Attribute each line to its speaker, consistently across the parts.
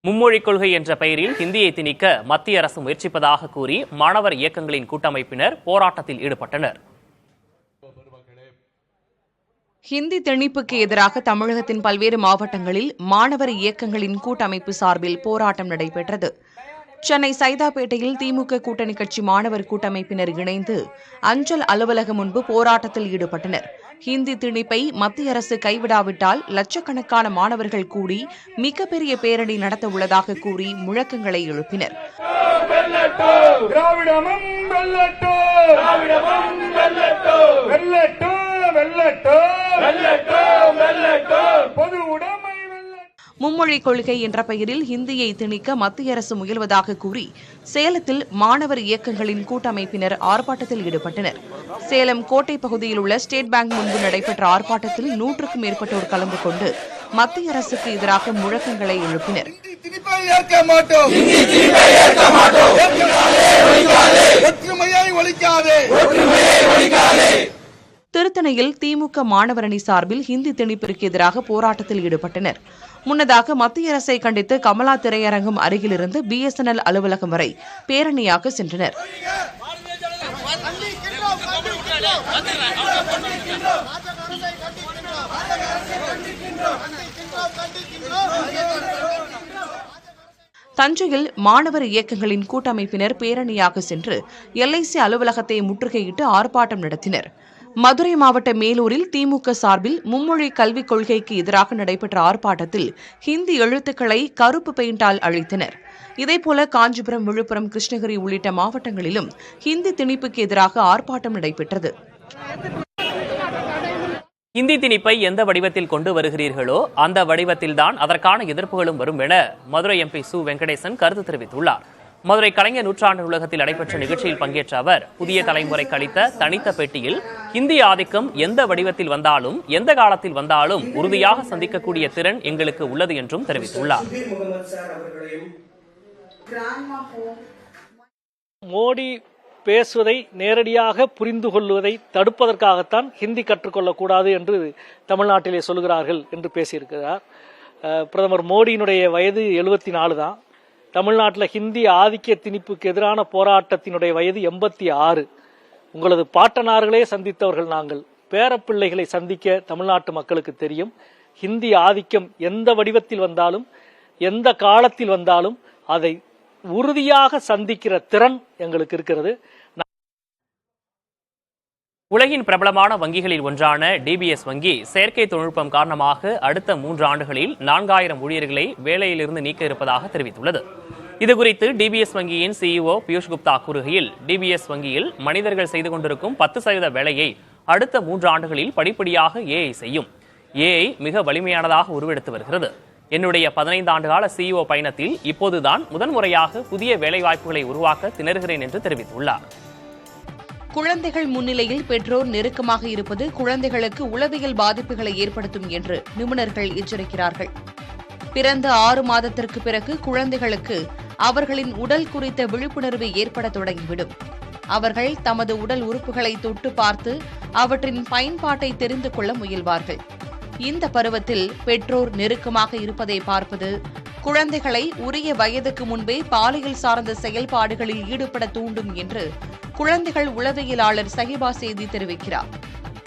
Speaker 1: மும்மொழிக் கொள்கை என்ற பெயரில் ஹிந்தியை திணிக்க மத்திய அரசு முயற்சிப்பதாக கூறி மாணவர் இயக்கங்களின் கூட்டமைப்பினர் போராட்டத்தில் ஈடுபட்டனர்.
Speaker 2: ஹிந்தி திணிப்புக்கு எதிராக தமிழகத்தின் பல்வேறு மாவட்டங்களில் மாணவர் இயக்கங்களின் கூட்டமைப்பு சார்பில் போராட்டம் நடைபெற்றது. சென்னை சைதாப்பேட்டையில் திமுக கூட்டணி கட்சி மாணவர் கூட்டமைப்பினர் இணைந்து அஞ்சல் அலுவலகம் முன்பு போராட்டத்தில் ஈடுபட்டனர். ஹிந்தி திணிப்பை மத்திய அரசு கைவிடாவிட்டால் லட்சக்கணக்கான மாணவர்கள் கூடி மிகப்பெரிய பேரணி நடத்த உள்ளதாக கூறி முழக்கங்களை எழுப்பினர். மும்மொழிக் கொள்கை என்ற பெயரில் ஹிந்தியை திணிக்க மத்திய அரசு முயல்வதாக கூறி சேலத்தில் மாணவர் இயக்கங்களின் கூட்டமைப்பினர் ஆர்ப்பாட்டத்தில் ஈடுபட்டனர். சேலம் கோட்டை பகுதியில் உள்ள ஸ்டேட் பேங்க் முன்பு நடைபெற்ற ஆர்ப்பாட்டத்தில் 100க்கும் மேற்பட்டோர் கலந்து கொண்டு மத்திய அரசுக்கு எதிராக முழக்கங்களை எழுப்பினர். திருத்தணியில் திமுக மாணவர் அணி சார்பில் ஹிந்தி திணிப்பிற்கு எதிராக போராட்டத்தில் ஈடுபட்டனர். முன்னதாக மத்திய அரசை கண்டித்து கமலா திரையரங்கம் அருகிலிருந்து BSNL அலுவலகம் வரை பேரணியாக சென்றனர். தஞ்சையில் மாணவர் இயக்கங்களின் கூட்டமைப்பினர் பேரணியாக சென்று LIC அலுவலகத்தை முற்றுகையிட்டு ஆர்ப்பாட்டம் நடத்தினர். மதுரை மாவட்ட மேலூரில் திமுக சார்பில் மும்மொழி கல்விக் கொள்கைக்கு எதிராக நடைபெற்ற ஆர்ப்பாட்டத்தில் ஹிந்தி எழுத்துக்களை கருப்பு பெயிண்டால் அழித்தனர். இதேபோல காஞ்சிபுரம், விழுப்புரம், கிருஷ்ணகிரி உள்ளிட்ட மாவட்டங்களிலும் ஹிந்தி திணிப்புக்கு எதிராக ஆர்ப்பாட்டம் நடைபெற்றது.
Speaker 1: ஹிந்தி திணிப்பை எந்த வடிவத்தில் கொண்டு வருகிறீர்களோ அந்த வடிவத்தில்தான் அதற்கான எதிர்ப்புகளும் வரும் என மதுரை MP சு. வெங்கடேசன் கருத்து தெரிவித்துள்ளார். மதுரை கலைஞர் நூற்றாண்டு நூலகத்தில் நடைபெற்ற நிகழ்ச்சியில் பங்கேற்ற அவர் புதிய தலைமுறைக்கு அளித்த தனித்த பேட்டியில் ஹிந்தி ஆதிக்கம் எந்த வடிவத்தில் வந்தாலும் எந்த காலத்தில் வந்தாலும் உறுதியாக சந்திக்கக்கூடிய திறன் எங்களுக்கு உள்ளது என்றும் தெரிவித்துள்ளார்.
Speaker 3: மோடி பேசுவதை நேரடியாக புரிந்து கொள்வதை தடுப்பதற்காகத்தான் ஹிந்தி கற்றுக்கொள்ளக்கூடாது என்று தமிழ்நாட்டிலே சொல்கிறார்கள் என்று பேசியிருக்கிறார். பிரதமர் மோடியினுடைய வயது 74 தான். தமிழ்நாட்டில் ஹிந்தி ஆதிக்க திணிப்புக்கு எதிரான போராட்டத்தினுடைய வயது 86. உங்களது பாட்டனார்களே சந்தித்தவர்கள் நாங்கள். பேரப்பிள்ளைகளை சந்திக்க தமிழ்நாட்டு மக்களுக்கு தெரியும். ஹிந்தி ஆதிக்கம் எந்த வடிவத்தில் வந்தாலும் எந்த காலத்தில் வந்தாலும் அதை உறுதியாக சந்திக்கிற திறன் எங்களுக்கு இருக்கிறது.
Speaker 1: உலகின் பிரபலமான வங்கிகளில் ஒன்றான DBS வங்கி செயற்கை தொழில்நுட்பம் காரணமாக அடுத்த 3 ஆண்டுகளில் 4000 ஊழியர்களை வேலையிலிருந்து நீக்க இருப்பதாக தெரிவித்துள்ளது. இதுகுறித்து DBS வங்கியின் CEO பியூஷ் குப்தா கூறுகையில், DBS வங்கியில் மனிதர்கள் செய்து கொண்டிருக்கும் 10% வேலையை அடுத்த 3 ஆண்டுகளில் படிப்படியாக AI செய்யும். AI மிக வலிமையானதாக உருவெடுத்து வருகிறது. என்னுடைய 15 ஆண்டுகால CEO பயணத்தில் இப்போதுதான் முதன்முறையாக புதிய வேலைவாய்ப்புகளை உருவாக்க திணறுகிறேன் என்று தெரிவித்துள்ளார்.
Speaker 2: குழந்தைகள் முன்னிலையில் பெற்றோர் நெருக்கமாக இருப்பது குழந்தைகளுக்கு உளவியல் பாதிப்புகளை ஏற்படுத்தும் என்று நிபுணர்கள் எச்சரிக்கிறார்கள். பிறந்த 6 மாதத்திற்கு பிறகு குழந்தைகளுக்கு அவர்களின் உடல் குறித்த விழிப்புணர்வு ஏற்பட தொடங்கிவிடும். அவர்கள் தமது உடல் உறுப்புகளை தொட்டு பார்த்து அவற்றின் பயன்பாட்டை தெரிந்து கொள்ள முயல்வார்கள். இந்த பருவத்தில் பெற்றோர் நெருக்கமாக இருப்பதை பார்ப்பது குழந்தைகளை உரிய வயதுக்கு முன்பே பாலியல் சார்ந்த செயல்பாடுகளில் ஈடுபட தூண்டும் என்று குழந்தைகள் உளவியலாளர் சஹிபா சேதி தெரிவிக்கிறார்.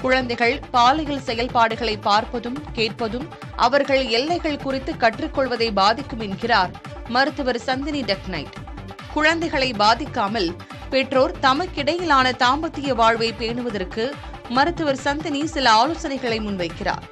Speaker 2: குழந்தைகள் பாலியல் செயல்பாடுகளை பார்ப்பதும் கேட்பதும் அவர்கள் எல்லைகள் குறித்து கற்றுக்கொள்வதை பாதிக்கும் என்கிறார் மருத்துவர் சந்தினி டக்னைட். குழந்தைகளை பாதிக்காமல் பெற்றோர் தமக்கிடையிலான தாம்பத்திய வாழ்வை பேணுவதற்கு மருத்துவர் சந்தினி சில ஆலோசனைகளை முன்வைக்கிறார்.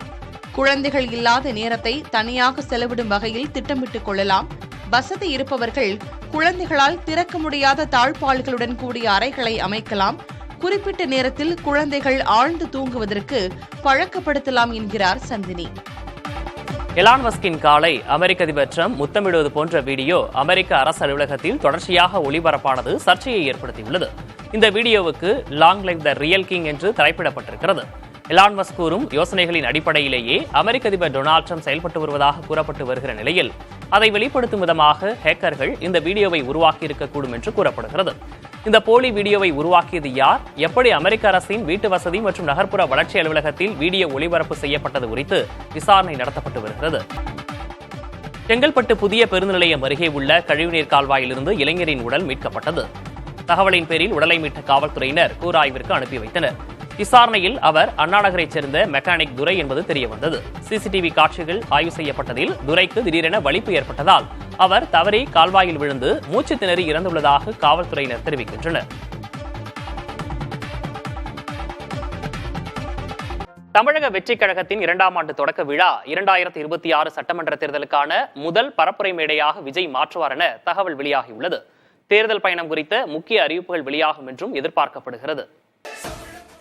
Speaker 2: குழந்தைகள் இல்லாத நேரத்தை தனியாக செலவிடும் வகையில் திட்டமிட்டுக் கொள்ளலாம். வசதி இருப்பவர்கள் குழந்தைகளால் திறக்க முடியாத தாழ்பால்களுடன் கூடிய அறைகளை அமைக்கலாம். குறிப்பிட்ட நேரத்தில் குழந்தைகள் ஆழ்ந்து தூங்குவதற்கு பழக்கப்படுத்தலாம் என்கிறார் சந்தினி.
Speaker 1: எலான் மஸ்கின் காலை அமெரிக்க அதிபர் ட்ரம்ப் முத்தமிடுவது போன்ற வீடியோ அமெரிக்க அரசு அலுவலகத்தில் தொடர்ச்சியாக ஒளிபரப்பானது சர்ச்சையை ஏற்படுத்தியுள்ளது. இந்த வீடியோவுக்கு long live the real king என்று தலைப்பிடப்பட்டிருக்கிறது. எலான் மஸ்க் கூறும் யோசனைகளின் அடிப்படையிலேயே அமெரிக்க அதிபர் டொனால்ட் ட்ரம்ப் செயல்பட்டு வருவதாக கூறப்பட்டு வருகிற நிலையில் அதை வெளிப்படுத்தும் விதமாக ஹேக்கர்கள் இந்த வீடியோவை உருவாக்கி இருக்கக்கூடும் என்று கூறப்படுகிறது. இந்த போலி வீடியோவை உருவாக்கியது யார், எப்படி அமெரிக்க அரசின் வீட்டு வசதி மற்றும் நகர்ப்புற வளர்ச்சி அலுவலகத்தில் வீடியோ ஒளிபரப்பு செய்யப்பட்டது குறித்து விசாரணை நடத்தப்பட்டு வருகிறது. செங்கல்பட்டு புதிய பேருந்து நிலையம் அருகே உள்ள கழிவுநீர் கால்வாயிலிருந்து இளைஞரின் உடல் மீட்கப்பட்டது. தகவலின் பேரில் உடலை மீட்ட காவல்துறையினர் கூராய்விற்கு அனுப்பி வைத்தனர். விசாரணையில் அவர் அண்ணாநகரைச் சேர்ந்த மெக்கானிக் துரை என்பது தெரியவந்தது. சிசிடிவி காட்சிகள் ஆய்வு செய்யப்பட்டதில் துரைக்கு திடீரென வலிப்பு ஏற்பட்டதால் அவர் தவறி கால்வாயில் விழுந்து மூச்சு திணறி இறந்துள்ளதாக காவல்துறையினர் தெரிவிக்கின்றனர். தமிழக வெற்றிக் கழகத்தின் 2ஆம் ஆண்டு தொடக்க விழா 2026 சட்டமன்ற தேர்தலுக்கான முதல் பரப்புரை மேடையாக விஜய் மாற்றுவார் என தகவல் வெளியாகியுள்ளது. தேர்தல் பயணம் குறித்த முக்கிய அறிவிப்புகள் வெளியாகும் என்றும் எதிர்பார்க்கப்படுகிறது.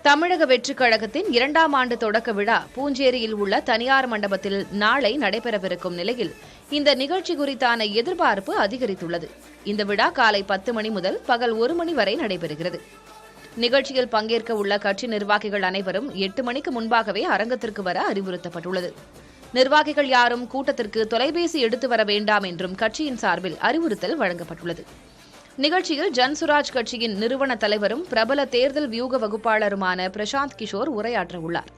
Speaker 2: தமிழக வெற்றிக் கழகத்தின் 2ஆம் ஆண்டு தொடக்க விழா பூஞ்சேரியில் உள்ள தனியார் மண்டபத்தில் நாளை நடைபெறவிருக்கும் நிலையில் இந்த நிகழ்ச்சி குறித்தான எதிர்பார்ப்பு அதிகரித்துள்ளது. இந்த விழா காலை 10 மணி முதல் பகல் 1 மணி வரை நடைபெறுகிறது. நிகழ்ச்சியில் பங்கேற்க உள்ள கட்சி நிர்வாகிகள் அனைவரும் 8 மணிக்கு முன்பாகவே அரங்கத்திற்கு வர அறிவுறுத்தப்பட்டுள்ளது. நிர்வாகிகள் யாரும் கூட்டத்திற்கு தொலைபேசி எடுத்து வர வேண்டாம் என்றும் கட்சியின் சார்பில் அறிவுறுத்தல் வழங்கப்பட்டுள்ளது. நிகழ்ச்சியில் ஜன்சுராஜ் கட்சியின் நிறுவன தலைவரும் பிரபல தேர்தல் வியூக வகுப்பாளருமான பிரசாந்த் கிஷோர் உரையாற்ற உள்ளார்.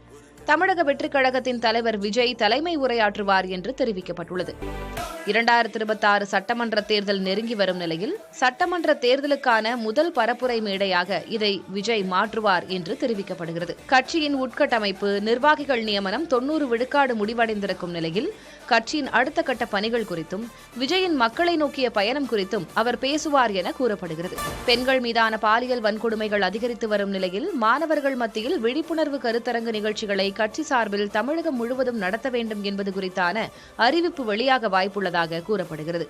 Speaker 2: தமிழக வெற்றிக் கழகத்தின் தலைவர் விஜய் தலைமை உரையாற்றுவார் என்று தெரிவிக்கப்பட்டுள்ளது. 2026 சட்டமன்ற தேர்தல் நெருங்கி வரும் நிலையில் சட்டமன்ற தேர்தலுக்கான முதல் பரப்புரை மேடையாக இதை விஜய் மாற்றுவார் என்று தெரிவிக்கப்படுகிறது. கட்சியின் உட்கட்டமைப்பு, நிர்வாகிகள் நியமனம் 90 விழுக்காடு முடிவடைந்திருக்கும் நிலையில் கட்சியின் அடுத்த கட்ட பணிகள் குறித்தும் விஜயின் மக்களை நோக்கிய பயணம் குறித்தும் அவர் பேசுவார் என கூறப்படுகிறது. பெண்கள் மீதான பாலியல் வன்கொடுமைகள் அதிகரித்து வரும் நிலையில் மாணவர்கள் மத்தியில் விழிப்புணர்வு கருத்தரங்கு நிகழ்ச்சிகளை கட்சி சார்பில் தமிழகம் முழுவதும் நடத்த வேண்டும் என்பது குறித்தான அறிவிப்பு வெளியாக வாய்ப்புள்ளதாக கூறப்படுகிறது.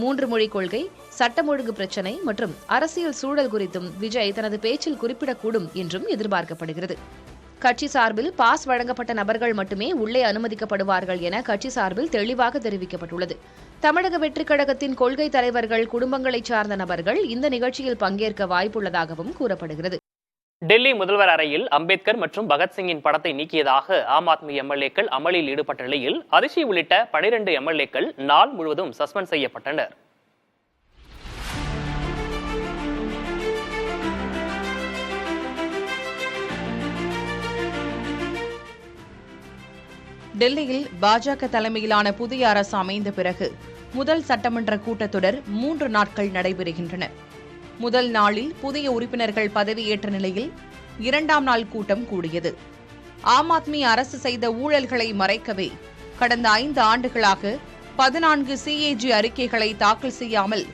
Speaker 2: 3 மொழிக் கொள்கை, சட்டம் ஒழுங்கு பிரச்சினை மற்றும் அரசியல் சூழல் குறித்தும் விஜய் தனது பேச்சில் குறிப்பிடக்கூடும் என்றும் எதிர்பார்க்கப்படுகிறது. கட்சி சார்பில் பாஸ் வழங்கப்பட்ட நபர்கள் மட்டுமே உள்ளே அனுமதிக்கப்படுவார்கள் என கட்சி சார்பில் தெளிவாக தெரிவிக்கப்பட்டுள்ளது. தமிழக வெற்றிக் கழகத்தின் கொள்கை தலைவர்கள், குடும்பங்களைச் சார்ந்த நபர்கள் இந்த நிகழ்ச்சியில் பங்கேற்க வாய்ப்புள்ளதாகவும் கூறப்படுகிறது.
Speaker 1: டெல்லி முதல்வர் அறையில் அம்பேத்கர் மற்றும் பகத்சிங்கின் படத்தை நீக்கியதாக ஆம் ஆத்மி எம்எல்ஏக்கள் அமளியில் ஈடுபட்ட நிலையில் அதிஷி உள்ளிட்ட 12 எம்எல்ஏக்கள் நாள் முழுவதும் சஸ்பெண்ட் செய்யப்பட்டனர்.
Speaker 2: டெல்லியில் பாஜக தலைமையிலான புதிய அரசு அமைந்த பிறகு முதல் சட்டமன்ற கூட்டத்தொடர் 3 நாட்கள் நடைபெறுகின்றன. முதல் நாளில் புதிய உறுப்பினர்கள் பதவியேற்ற நிலையில் 2ஆம் நாள் கூட்டம் கூடியது. ஆம் ஆத்மி அரசு செய்த ஊழல்களை மறைக்கவே கடந்த 5 ஆண்டுகளாக 14 CAG அறிக்கைகளை தாக்கல் செய்யாமல்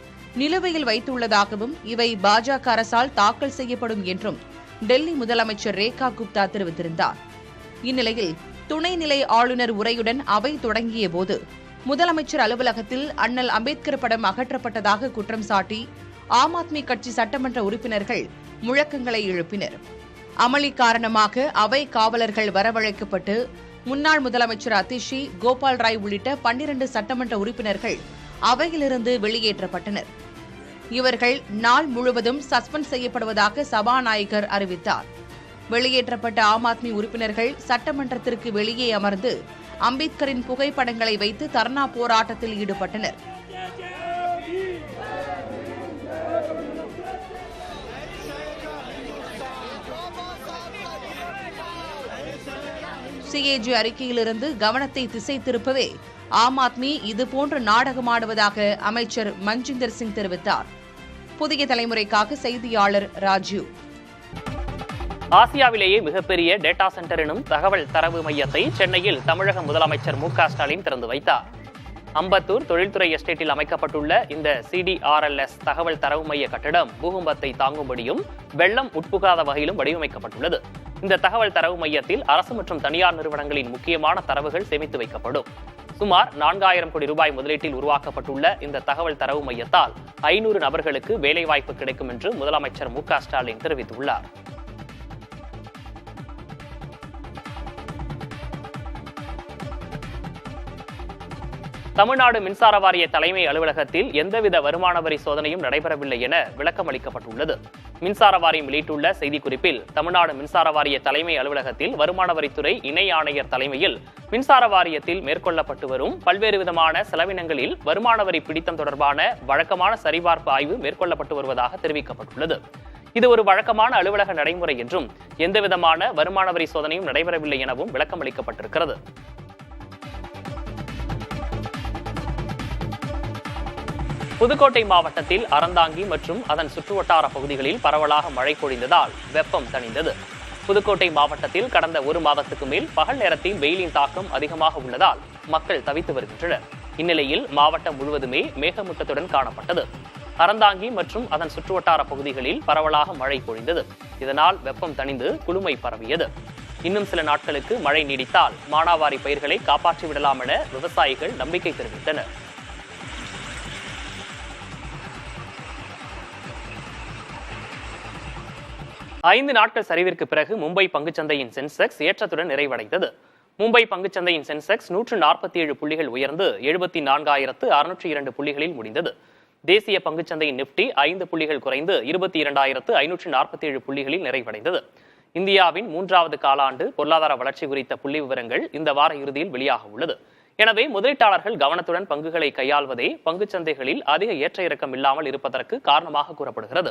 Speaker 2: நிலுவையில் வைத்துள்ளதாகவும் இவை பாஜக அரசால் தாக்கல் செய்யப்படும் என்றும் டெல்லி முதலமைச்சர் ரேகா குப்தா தெரிவித்திருந்தார். இந்நிலையில் துணைநிலை ஆளுநர் உரையுடன் அவை தொடங்கிய போது முதலமைச்சர் அலுவலகத்தில் அண்ணல் அம்பேத்கர் படம் அகற்றப்பட்டதாக குற்றம் சாட்டி ஆம் ஆத்மி கட்சி சட்டமன்ற உறுப்பினர்கள் முழக்கங்களை எழுப்பினர். அமளி காரணமாக அவை காவலர்கள் வரவழைக்கப்பட்டு முன்னாள் முதலமைச்சர் அதிஷி, கோபால் ராய் உள்ளிட்ட 12 சட்டமன்ற உறுப்பினர்கள் அவையிலிருந்து வெளியேற்றப்பட்டனர். இவர்கள் நாள் முழுவதும் சஸ்பெண்ட் செய்யப்படுவதாக சபாநாயகர் அறிவித்தார். வெளியேற்றப்பட்ட ஆம் ஆத்மி உறுப்பினர்கள் சட்டமன்றத்திற்கு வெளியே அமர்ந்து அம்பேத்கரின் புகைப்படங்களை வைத்து தர்ணா போராட்டத்தில் ஈடுபட்டனர். CAG அறிக்கையிலிருந்து கவனத்தை திசை திருப்பவே ஆம் ஆத்மி இதுபோன்ற நாடகமாடுவதாக அமைச்சர் மஞ்சிந்தர் சிங் தெரிவித்தார். புதிய தலைமுறைக்காக செய்தியாளர் ராஜீவ்.
Speaker 1: ஆசியாவிலேயே மிகப்பெரிய டேட்டா சென்டர் எனும் தகவல் தரவு மையத்தை சென்னையில் தமிழக முதலமைச்சர் மு க ஸ்டாலின் திறந்து வைத்தார். அம்பத்தூர் தொழில்துறை எஸ்டேட்டில் அமைக்கப்பட்டுள்ள இந்த CDRLS தகவல் தரவு மைய கட்டடம் பூகம்பத்தை தாங்கும்படியும் வெள்ளம் உட்புகாத வகையிலும் வடிவமைக்கப்பட்டுள்ளது. இந்த தகவல் தரவு மையத்தில் அரசு மற்றும் தனியார் நிறுவனங்களின் முக்கியமான தரவுகள் சேமித்து வைக்கப்படும். சுமார் 4000 கோடி ரூபாய் முதலீட்டில் உருவாக்கப்பட்டுள்ள இந்த தகவல் தரவு மையத்தால் 500 நபர்களுக்கு வேலைவாய்ப்பு கிடைக்கும் என்று முதலமைச்சர் மு க ஸ்டாலின் தெரிவித்துள்ளார். தமிழ்நாடு மின்சார வாரிய தலைமை அலுவலகத்தில் எந்தவித வருமான வரி சோதனையும் நடைபெறவில்லை என விளக்கம் அளிக்கப்பட்டுள்ளது. மின்சார வாரியம் வெளியிட்டுள்ள செய்திக்குறிப்பில் தமிழ்நாடு மின்சார வாரிய தலைமை அலுவலகத்தில் வருமான வரித்துறை இணை ஆணையர் தலைமையில் மின்சார வாரியத்தில் மேற்கொள்ளப்பட்டு வரும் பல்வேறு விதமான செலவினங்களில் வருமான வரி பிடித்தம் தொடர்பான வழக்கமான சரிபார்ப்பு ஆய்வு மேற்கொள்ளப்பட்டு வருவதாக தெரிவிக்கப்பட்டுள்ளது. இது ஒரு வழக்கமான அலுவலக நடைமுறை என்றும் எந்தவிதமான வருமான வரி சோதனையும் நடைபெறவில்லை எனவும் விளக்கம் அளிக்கப்பட்டிருக்கிறது. புதுக்கோட்டை மாவட்டத்தில் அறந்தாங்கி மற்றும் அதன் சுற்றுவட்டார பகுதிகளில் பரவலாக மழை பொழிந்ததால் வெப்பம் தணிந்தது. புதுக்கோட்டை மாவட்டத்தில் கடந்த ஒரு மாதத்துக்கு மேல் பகல் நேரத்தில் வெயிலின் தாக்கம் அதிகமாக உள்ளதால் மக்கள் தவித்து வருகின்றனர். இந்நிலையில் மாவட்டம் முழுவதுமே மேகமூட்டத்துடன் காணப்பட்டது. அறந்தாங்கி மற்றும் அதன் சுற்றுவட்டார பகுதிகளில் பரவலாக மழை பொழிந்தது. இதனால் வெப்பம் தணிந்து குளுமை பரவியது. இன்னும் சில நாட்களுக்கு மழை நீடித்தால் மானாவாரி பயிர்களை காப்பாற்றிவிடலாம் என விவசாயிகள் நம்பிக்கை தெரிவித்தனர். ஐந்து நாட்கள் சரிவிற்கு பிறகு மும்பை பங்குச்சந்தையின் சென்செக்ஸ் ஏற்றத்துடன் நிறைவடைந்தது. மும்பை பங்குச்சந்தையின் சென்செக்ஸ் 147 புள்ளிகள் உயர்ந்து 74,602 புள்ளிகளில் முடிந்தது. தேசிய பங்குச்சந்தையின் நிப்டி 5 புள்ளிகள் குறைந்து 22,547 புள்ளிகளில் நிறைவடைந்தது. இந்தியாவின் 3வது காலாண்டு பொருளாதார வளர்ச்சி குறித்த புள்ளி விவரங்கள் இந்த வார இறுதியில் வெளியாக உள்ளது. எனவே முதலீட்டாளர்கள் கவனத்துடன் பங்குகளை கையாள்வதே பங்குச்சந்தைகளில் அதிக ஏற்ற இறக்கம் இல்லாமல் இருப்பதற்கு காரணமாக கூறப்படுகிறது.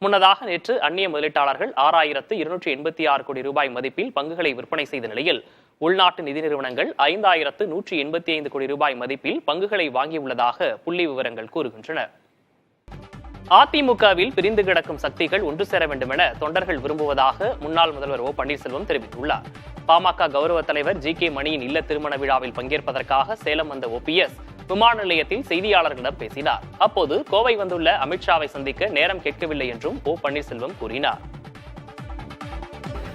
Speaker 1: முன்னதாக நேற்று அந்நிய முதலீட்டாளர்கள் 6,286 கோடி ரூபாய் மதிப்பில் பங்குகளை விற்பனை செய்த நிலையில் உள்நாட்டு நிதி நிறுவனங்கள் 5,185 கோடி ரூபாய் மதிப்பில் பங்குகளை வாங்கியுள்ளதாக புள்ளி விவரங்கள் கூறுகின்றன. அதிமுகவில் பிரிந்து கிடக்கும் சக்திகள் ஒன்று சேர வேண்டும் என தொண்டர்கள் விரும்புவதாக முன்னாள் முதல்வர் ஓ பன்னீர்செல்வம் தெரிவித்துள்ளார். பாமக கௌரவ தலைவர் ஜி கே மணியின் இல்ல திருமண விழாவில் பங்கேற்பதற்காக சேலம் வந்த OPS விமான நிலையத்தில் செய்தியாளர்களிடம் பேசினார். அப்போது கோவை வந்துள்ள அமித்ஷாவை சந்திக்க நேரம் கேட்கவில்லை என்றும் ஓ பன்னீர்செல்வம் கூறினார்.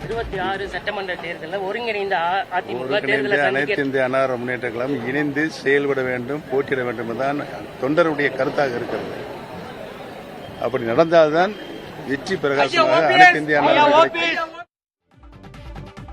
Speaker 4: 26 சட்டமன்ற தேர்தலில் ஒருங்கிணைந்த அதிமுக
Speaker 5: அனைத்து இந்திய அண்ணா முன்னேற்ற கழகம் இணைந்து செயல்பட வேண்டும், போட்டியிட வேண்டும் தான் தொண்டருடைய கருத்தாக இருக்கிறது. அப்படி நடந்தால்தான் வெற்றி பிரகாசமாக அனைத்து இந்திய அண்ணா.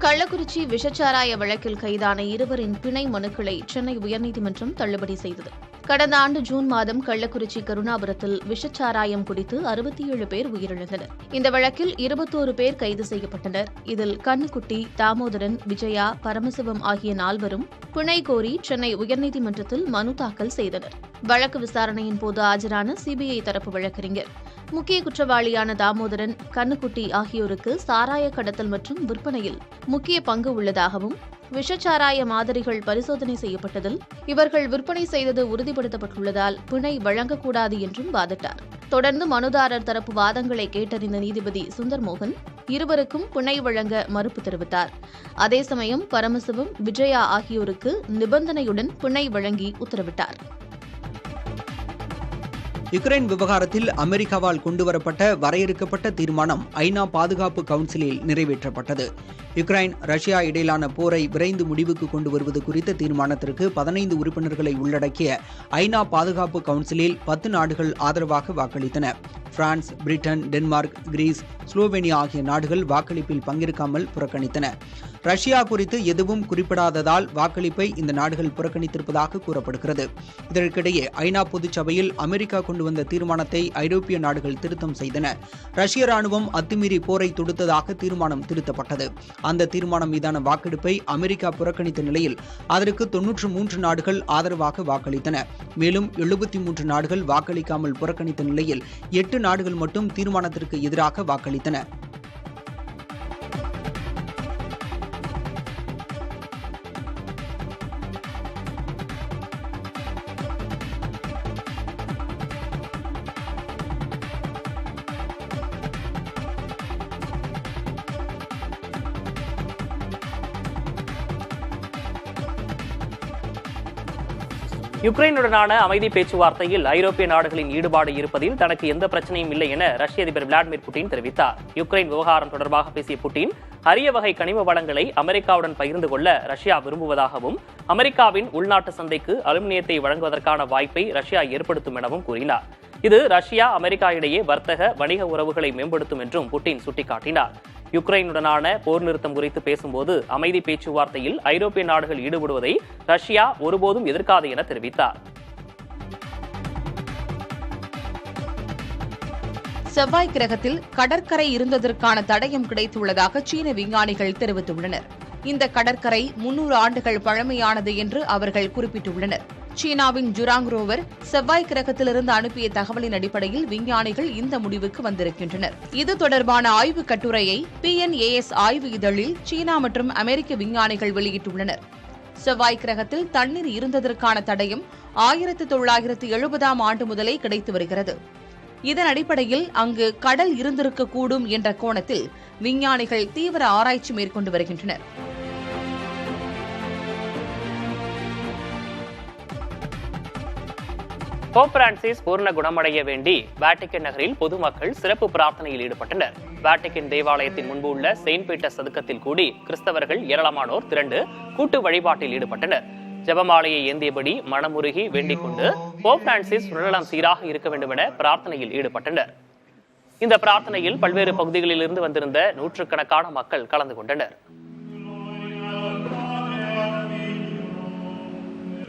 Speaker 6: கள்ளக்குறிச்சி விஷச்சாராய வழக்கில் கைதான இருவரின் பிணை மனுக்களை சென்னை உயர்நீதிமன்றம் தள்ளுபடி செய்தது. கடந்த ஆண்டு ஜூன் மாதம் கள்ளக்குறிச்சி கருணாபுரத்தில் விஷச்சாராயம் குடித்து 67 பேர் உயிரிழந்தனர். இந்த வழக்கில் 21 பேர் கைது செய்யப்பட்டனர். இதில் கண்ணுக்குட்டி, தாமோதரன், விஜயா, பரமசிவம் ஆகிய 4வரும் பிணை கோரி சென்னை உயர்நீதிமன்றத்தில் மனு தாக்கல் செய்தனர். வழக்கு விசாரணையின் போது ஆஜரான சிபிஐ தரப்பு வழக்கறிஞர் முக்கிய குற்றவாளியான தாமோதரன், கண்ணுக்குட்டி ஆகியோருக்கு சாராய கடத்தல் மற்றும் விற்பனையில் முக்கிய பங்கு உள்ளதாகவும் விஷச்சாராய மாதிரிகள் பரிசோதனை செய்யப்பட்டதில் இவர்கள் விற்பனை செய்தது உறுதிப்படுத்தப்பட்டுள்ளதால் பிணை வழங்கக்கூடாது என்றும் வாதிட்டார். தொடர்ந்து மனுதாரர் தரப்பு வாதங்களை கேட்டறிந்த நீதிபதி சுந்தர்மோகன் இருவருக்கும் பிணை வழங்க மறுப்பு தெரிவித்தார். அதே சமயம் பரமசிவம், விஜயா ஆகியோருக்கு நிபந்தனையுடன் பிணை வழங்கி உத்தரவிட்டார்.
Speaker 7: யுக்ரைன் விவகாரத்தில் அமெரிக்காவால் கொண்டுவரப்பட்ட வரையறுக்கப்பட்ட தீர்மானம் ஐநா பாதுகாப்பு கவுன்சிலில் நிறைவேற்றப்பட்டது. யுக்ரைன், ரஷ்யா இடையிலான போரை விரைந்து முடிவுக்கு கொண்டு வருவது குறித்த தீர்மானத்திற்கு 15 உறுப்பினர்களை உள்ளடக்கிய ஐநா பாதுகாப்பு கவுன்சிலில் 10 நாடுகள் ஆதரவாக வாக்களித்தன. France, Britain, Denmark, Greece, Slovenia ஆகிய நாடுகள் வாக்களிப்பில் பங்கேற்காமல் புறக்கணித்தன. ரஷ்யா குறித்து எதுவும் குறிப்பிடாததால் வாக்களிப்பை இந்த நாடுகள் புறக்கணித்திருப்பதாக கூறப்படுகிறது. இதற்கிடையே ஐநா பொதுச்சபையில் அமெரிக்கா கொண்டு வந்த தீர்மானத்தை ஐரோப்பிய நாடுகள் திருத்தம் செய்தன. ரஷ்ய ராணுவம் அத்துமீறி போரை தொடுத்ததாக தீர்மானம் திருத்தப்பட்டது. அந்த தீர்மானம் மீதான வாக்கெடுப்பை அமெரிக்கா புறக்கணித்த நிலையில் அதற்கு 93 நாடுகள் ஆதரவாக வாக்களித்தன. மேலும் 73 நாடுகள் வாக்களிக்காமல் புறக்கணித்த நிலையில் 8 நாடுகள் மட்டும் தீர்மானத்திற்கு எதிராக வாக்களித்தன.
Speaker 1: யுக்ரைனுடனான அமைதி பேச்சுவார்த்தையில் ஐரோப்பிய நாடுகளின் ஈடுபாடு இருப்பதில் தனக்கு எந்த பிரச்சனையும் இல்லை என ரஷ்ய அதிபர் விளாடிமிர் புட்டின் தெரிவித்தார். யுக்ரைன் விவகாரம் தொடர்பாக பேசிய புட்டின், அரிய வகை கனிம வளங்களை அமெரிக்காவுடன் பகிர்ந்து கொள்ள ரஷ்யா விரும்புவதாகவும் அமெரிக்காவின் உள்நாட்டு சந்தைக்கு அலுமினியத்தை வழங்குவதற்கான வாய்ப்பை ரஷ்யா ஏற்படுத்தும் எனவும் கூறினார். இது ரஷ்யா, அமெரிக்கா இடையே வர்த்தக, வணிக உறவுகளை மேம்படுத்தும் என்றும் புட்டின் சுட்டிக்காட்டினார். யுக்ரைனுடனான போர் நிறுத்தம் குறித்து பேசும்போது அமைதி பேச்சுவார்த்தையில் ஐரோப்பிய நாடுகள் ஈடுபடுவதை ரஷ்யா ஒருபோதும் எதிர்க்காது என தெரிவித்தார்.
Speaker 2: செவ்வாய் கிரகத்தில் கடற்கரை இருந்ததற்கான தடயம் கிடைத்துள்ளதாக சீன விஞ்ஞானிகள் தெரிவித்துள்ளனர். இந்த கடற்கரை 300 ஆண்டுகள் பழமையானது என்று அவர்கள் குறிப்பிட்டுள்ளனர். சீனாவின் ஜுராங் ரோவர் செவ்வாய் கிரகத்திலிருந்து அனுப்பிய தகவலின் அடிப்படையில் விஞ்ஞானிகள் இந்த முடிவுக்கு வந்திருக்கின்றனர். இது தொடர்பான ஆய்வுக் கட்டுரையை PNAS ஆய்வு இதழில் சீனா மற்றும் அமெரிக்க விஞ்ஞானிகள் வெளியிட்டுள்ளனர். செவ்வாய் கிரகத்தில் தண்ணீர் இருந்ததற்கான தடயம் 1970ஆம் ஆண்டு முதலே கிடைத்து வருகிறது. இதன் அடிப்படையில் அங்கு கடல் இருந்திருக்கக்கூடும் என்ற கோணத்தில் விஞ்ஞானிகள் தீவிர ஆராய்ச்சி மேற்கொண்டு வருகின்றனர்.
Speaker 1: போப் பிரான்சிஸ் பூர்ண குணமடைய வேண்டி வாட்டிகன் நகரில் பொதுமக்கள் சிறப்பு பிரார்த்தனையில் ஈடுபட்டனர். வாட்டிகன் தேவாலயத்தின் முன்பு உள்ள செயின்ட் பீட்டர்ஸ் சதுக்கத்தில் கூடி கிறிஸ்தவர்கள் ஏராளமானோர் திரண்டு கூட்டு வழிபாட்டில் ஈடுபட்டனர். ஜெபமாலையை ஏந்தியபடி மனமுருகி வேண்டிக் கொண்டு போப் பிரான்சிஸ் உடல்நலம் சீராக இருக்க வேண்டும் என பிரார்த்தனையில் ஈடுபட்டனர். இந்த பிரார்த்தனையில் பல்வேறு பகுதிகளில் இருந்து வந்திருந்த நூற்றுக்கணக்கான மக்கள் கலந்து கொண்டனர்.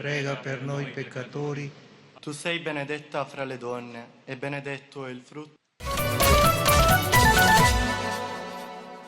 Speaker 8: Prega per noi peccatori.
Speaker 9: Tu sei benedetta fra le donne e benedetto è il frutto.